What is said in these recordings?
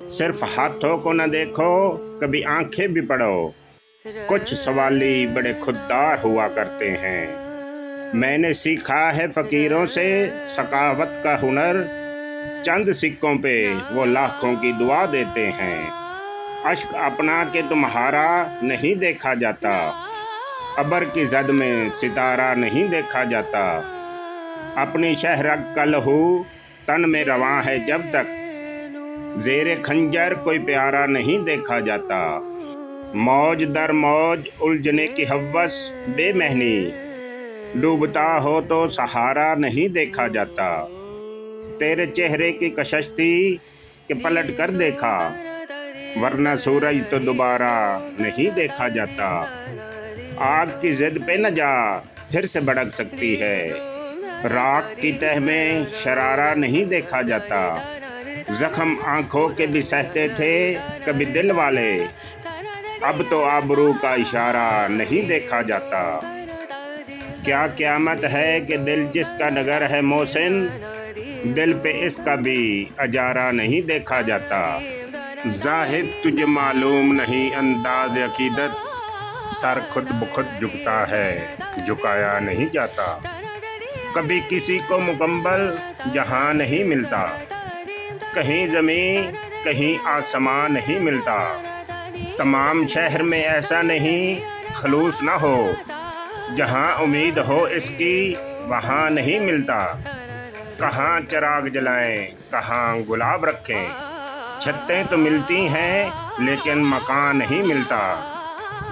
सिर्फ हाथों को न देखो, कभी आंखें भी पढ़ो। कुछ सवाली बड़े खुददार हुआ करते हैं। मैंने सीखा है फकीरों से सखावत का हुनर। चंद सिक्कों पे वो लाखों की दुआ देते हैं। अश्क अपना के तुम्हारा नहीं देखा जाता, अबर की जद में सितारा नहीं देखा जाता। अपनी शहरक का लहू तन में रवां है जब तक, जेरे खंजर कोई प्यारा नहीं देखा जाता। मौज दर मौज उलझने की हवस बेमहनी, डूबता हो तो सहारा नहीं देखा जाता। तेरे चेहरे की कशस्ती के पलट कर देखा, वरना सूरज तो दोबारा नहीं देखा जाता। आग की जिद पे न जा, फिर से भड़क सकती है। राख की तह में शरारा नहीं देखा जाता। जख्म आंखों के भी सहते थे कभी दिल वाले, अब तो आबरू का इशारा नहीं देखा जाता। क्या क़यामत है कि दिल जिसका नगर है मोहसिन, दिल पे इसका भी अजारा नहीं देखा जाता। जाहिद तुझे मालूम नहीं अंदाज अकीदत, सर खुद बखुद झुकता है झुकाया नहीं जाता। कभी किसी को मुकम्मल जहां नहीं मिलता, कहीं ज़मीन कहीं आसमान नहीं मिलता। तमाम शहर में ऐसा नहीं खलूस ना हो, जहां उम्मीद हो इसकी वहां नहीं मिलता। कहाँ चिराग जलाएं कहाँ गुलाब रखें, छतें तो मिलती हैं लेकिन मकान नहीं मिलता।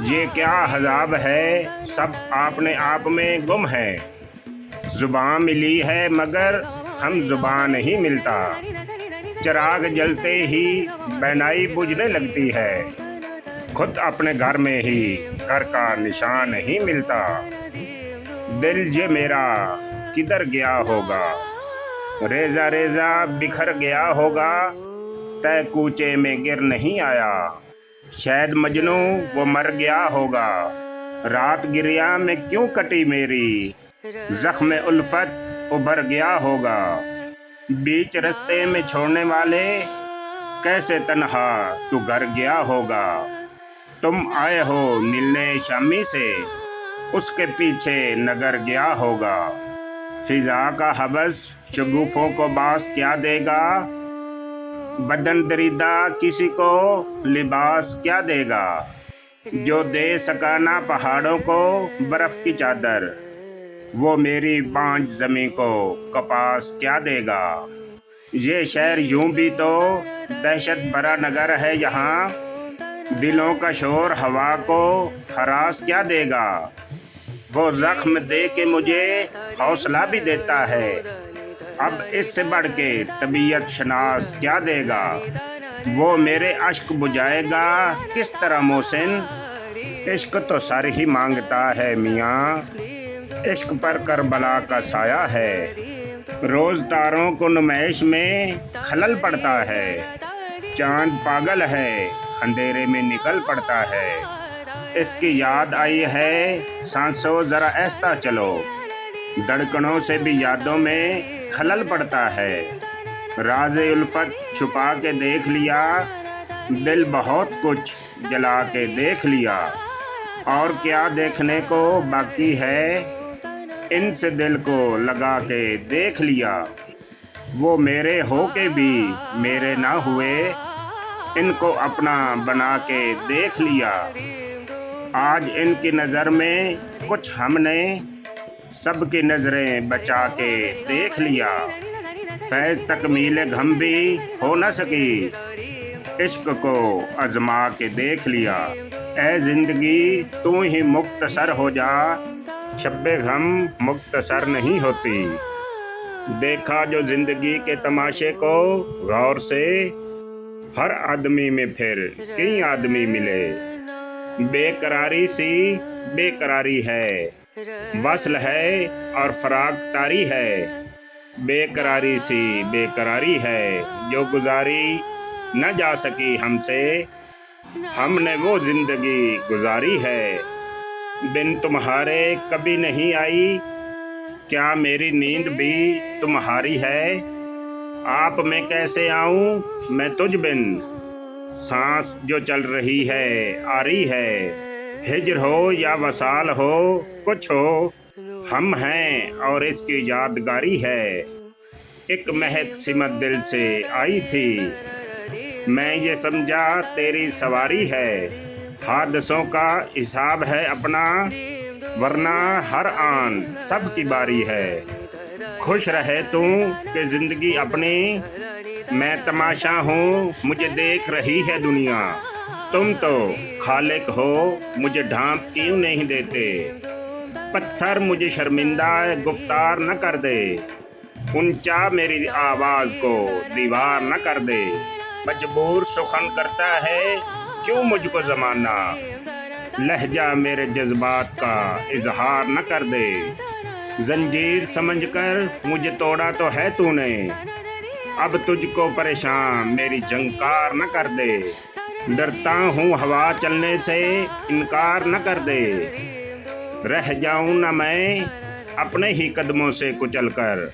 ये क्या हज़ाब है, सब अपने आप में गुम है। ज़ुबान मिली है मगर हम ज़ुबान नहीं मिलता। चिराग जलते ही बैनाई बुझने लगती है, खुद अपने घर में ही घर का निशान नहीं मिलता। दिल ये मेरा किधर गया होगा, रेजा रेजा बिखर गया होगा, तय कूचे में गिर नहीं आया। शायद मजनू वो मर गया होगा, रात गिरिया में क्यों कटी मेरी, जख्म उल्फत उभर गया होगा। बीच रास्ते में छोड़ने वाले कैसे तन्हा तू घर गया होगा। तुम आए हो मिलने शामी से, उसके पीछे नगर गया होगा। फिजा का हवस शगुफों को बास क्या देगा, बदन दरीदा किसी को लिबास क्या देगा। जो दे सकाना पहाड़ों को बर्फ की चादर, वो मेरी बांझ ज़मीं को कपास क्या देगा। ये शहर यूं भी तो दहशत भरा नगर है, यहाँ दिलों का शोर हवा को हरास क्या देगा। वो जख्म दे के मुझे हौसला भी देता है, अब इससे बढ़ के तबीयत शनास क्या देगा। वो मेरे अश्क बुझाएगा किस तरह मोहसिन, इश्क तो सर ही मांगता है मियाँ, इश्क पर करबला का साया है। रोज तारों को नुमाइश में खलल पड़ता है, चांद पागल है अंधेरे में निकल पड़ता है। इसकी याद आई है सांसों जरा ऐसा चलो, धड़कनों से भी यादों में खलल पड़ता है। राज़े उल्फत छुपा के देख लिया, दिल बहुत कुछ जला के देख लिया। और क्या देखने को बाकी है, इनसे दिल को लगा के देख लिया। वो मेरे हो के भी मेरे ना हुए, इनको अपना बना के देख लिया। आज इनकी नज़र में कुछ हमने सबकी नज़रें बचा के देख लिया। फैज़ तकमील गम भी हो न सकी, इश्क को आजमा के देख लिया। ऐ ज़िंदगी तू ही मुख्तसर हो जा, शब्बे गम मुख्तसर नहीं होती। देखा जो ज़िंदगी के तमाशे को गौर से, हर आदमी में फिर कई आदमी मिले। बेकरारी सी बेकरारी है, वस्ल है और फराक तारी है। बेकरारी सी बेकरारी है, जो गुजारी न जा सकी हमसे, हमने वो ज़िंदगी गुजारी है। बिन तुम्हारे कभी नहीं आई, क्या मेरी नींद भी तुम्हारी है। आप मैं कैसे आऊँ मैं तुझ बिन, सांस जो चल रही है आ रही है, हिज्र हो या वसाल हो कुछ हो, हम हैं और इसकी यादगारी है। एक महक सिमत दिल से आई थी, मैं ये समझा तेरी सवारी है। हादसों का हिसाब है अपना, वरना हर आन सब की बारी है। खुश रहे तू कि जिंदगी अपनी, मैं तमाशा हूँ मुझे देख रही है दुनिया। तुम तो खालिक हो मुझे ढांप क्यों नहीं देते, पत्थर मुझे शर्मिंदा गुफ्तार न कर दे, ऊंचा मेरी आवाज को दीवार न कर दे। मजबूर सुखन करता है क्यों मुझको जमाना, लहजा मेरे जज्बात का इजहार न कर दे। जंजीर समझकर मुझे तोड़ा तो है तूने, अब तुझको परेशान मेरी जंकार न कर दे। डरता हूँ हवा चलने से इनकार न कर दे, रह जाऊँ न मैं अपने ही कदमों से कुचल कर,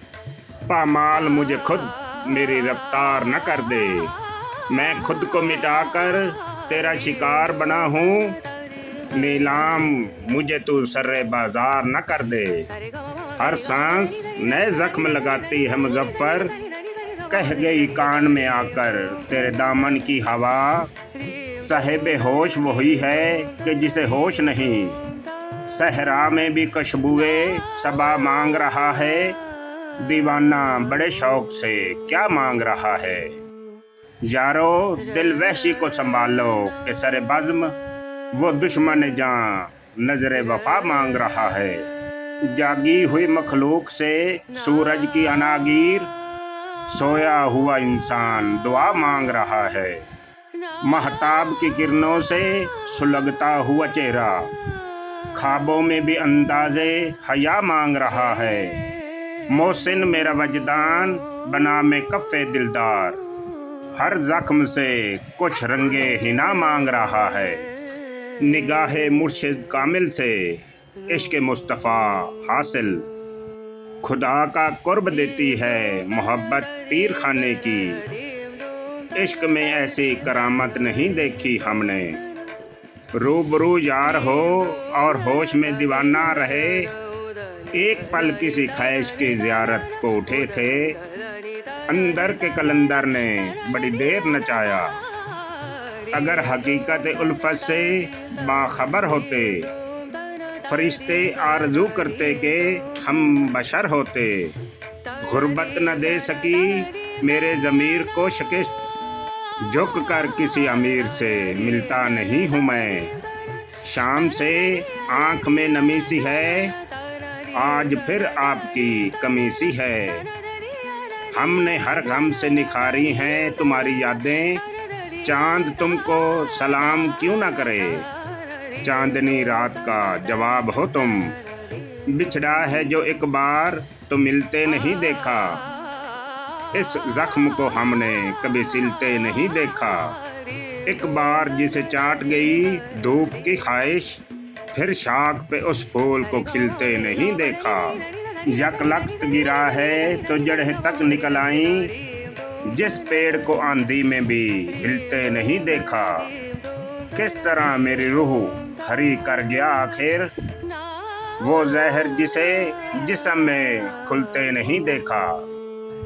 पामाल मुझे खुद मेरी रफ्तार न कर दे। मैं खुद को मिटाकर तेरा शिकार बना हूँ, नीलाम मुझे तू सर्रे बाजार न कर दे। हर सांस नए जख्म लगाती है मुजफ्फर, कह गई कान में आकर तेरे दामन की हवा। साहिबे होश वही है कि जिसे होश नहीं, सहरा में भी खुशबुए सबा मांग रहा है। दीवाना बड़े शौक से क्या मांग रहा है, यारो दिल वहशी को संभालो कि सरे बज़्म वो दुश्मन जान नजरे वफा मांग रहा है। जागी हुई मखलूक से सूरज की अनागीर, सोया हुआ इंसान दुआ मांग रहा है। महताब की किरणों से सुलगता हुआ चेहरा, ख्वाबों में भी अंदाज़े हया मांग रहा है। मोहसिन मेरा वजदान बना में कफ़े दिलदार, हर जख्म से कुछ रंगे हिना मांग रहा है। निगाहे मुर्शिद कामिल से इश्क मुस्तफ़ा हासिल, खुदा का कुर्ब देती है मोहब्बत पीर खाने की। इश्क में ऐसी करामत नहीं देखी हमने, रूबरू यार हो और होश में दीवाना रहे। एक पल किसी ख्वाहिश की ज़ियारत को उठे थे, अंदर के कलंदर ने बड़ी देर नचाया। अगर हकीकत उल्फत से बाखबर होते, फरिश्ते आरजू करते कि हम बशर होते। गुर्बत न दे सकी मेरे ज़मीर को शिकस्त, झुक कर किसी अमीर से मिलता नहीं हूँ मैं। शाम से आँख में नमी सी है, आज फिर आपकी कमी सी है। हमने हर गम से निखारी हैं तुम्हारी यादें, चांद तुमको सलाम क्यों ना करे। चांदनी रात का जवाब हो तुम, बिछड़ा है जो एक बार तो मिलते नहीं देखा। इस जख्म को हमने कभी सिलते नहीं देखा। एक बार जिसे चाट गई धूप की ख्वाहिश, फिर शाख पे उस फूल को खिलते नहीं देखा। यकलख्त गिरा है तो जड़ें तक निकल आई, जिस पेड़ को आंधी में भी हिलते नहीं देखा। किस तरह मेरी रूह हरी कर गया आखिर, वो जहर जिसे जिस्म में खुलते नहीं देखा।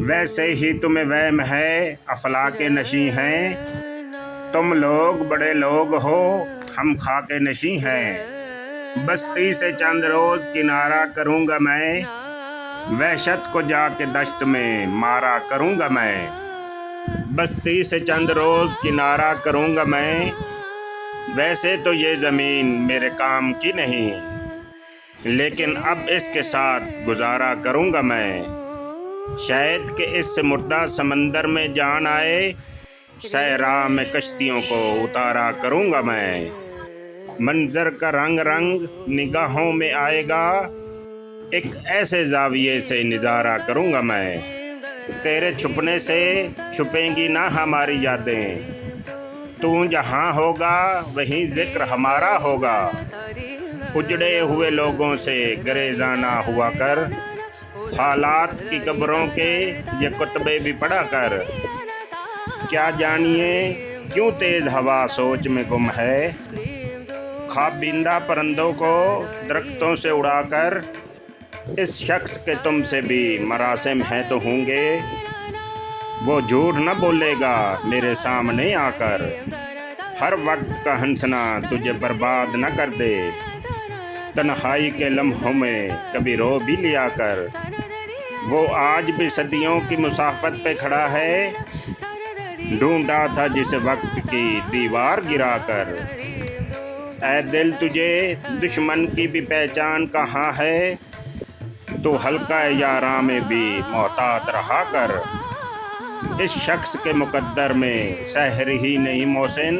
वैसे ही तुम्हें वहम है अफलाके नशी हैं, तुम लोग बड़े लोग हो हम खाके नशी हैं। बस्ती से चंद रोज किनारा करूँगा मैं, वहशत को जाके दश्त में मारा करूँगा मैं। बस्ती से चंद रोज किनारा करूँगा मैं, वैसे तो ये ज़मीन मेरे काम की नहीं, लेकिन अब इसके साथ गुजारा करूँगा मैं। शायद कि इससे मुर्दा समंदर में जान आए, सहरा में कश्तियों को उतारा करूँगा मैं। मंजर का रंग रंग निगाहों में आएगा, एक ऐसे जाविये से नज़ारा करूँगा मैं। तेरे छुपने से छुपेंगी ना हमारी यादें, तू जहाँ होगा वहीं जिक्र हमारा होगा। उजड़े हुए लोगों से गरेजाना हुआ कर, हालात की कब्रों के ये कुतबे भी पढ़ा कर। क्या जानिए क्यों तेज हवा सोच में गुम है। ख्वाबींदा परंदों को दरख्तों से उड़ाकर इस शख्स के तुमसे भी मरासिम हैं तो होंगे। वो झूठ न बोलेगा मेरे सामने आकर, हर वक्त का हंसना तुझे बर्बाद न कर दे। तन्हाई के लम्हों में कभी रो भी लिया कर। वो आज भी सदियों की मुसाफत पे खड़ा है, ढूंढा था जिस वक्त की दीवार गिरा कर। ऐ दिल तुझे दुश्मन की भी पहचान कहाँ है, तो हल्का यारा में भी मोहतात रहा कर। इस शख्स के मुकद्दर में सहर ही नहीं मोहसिन,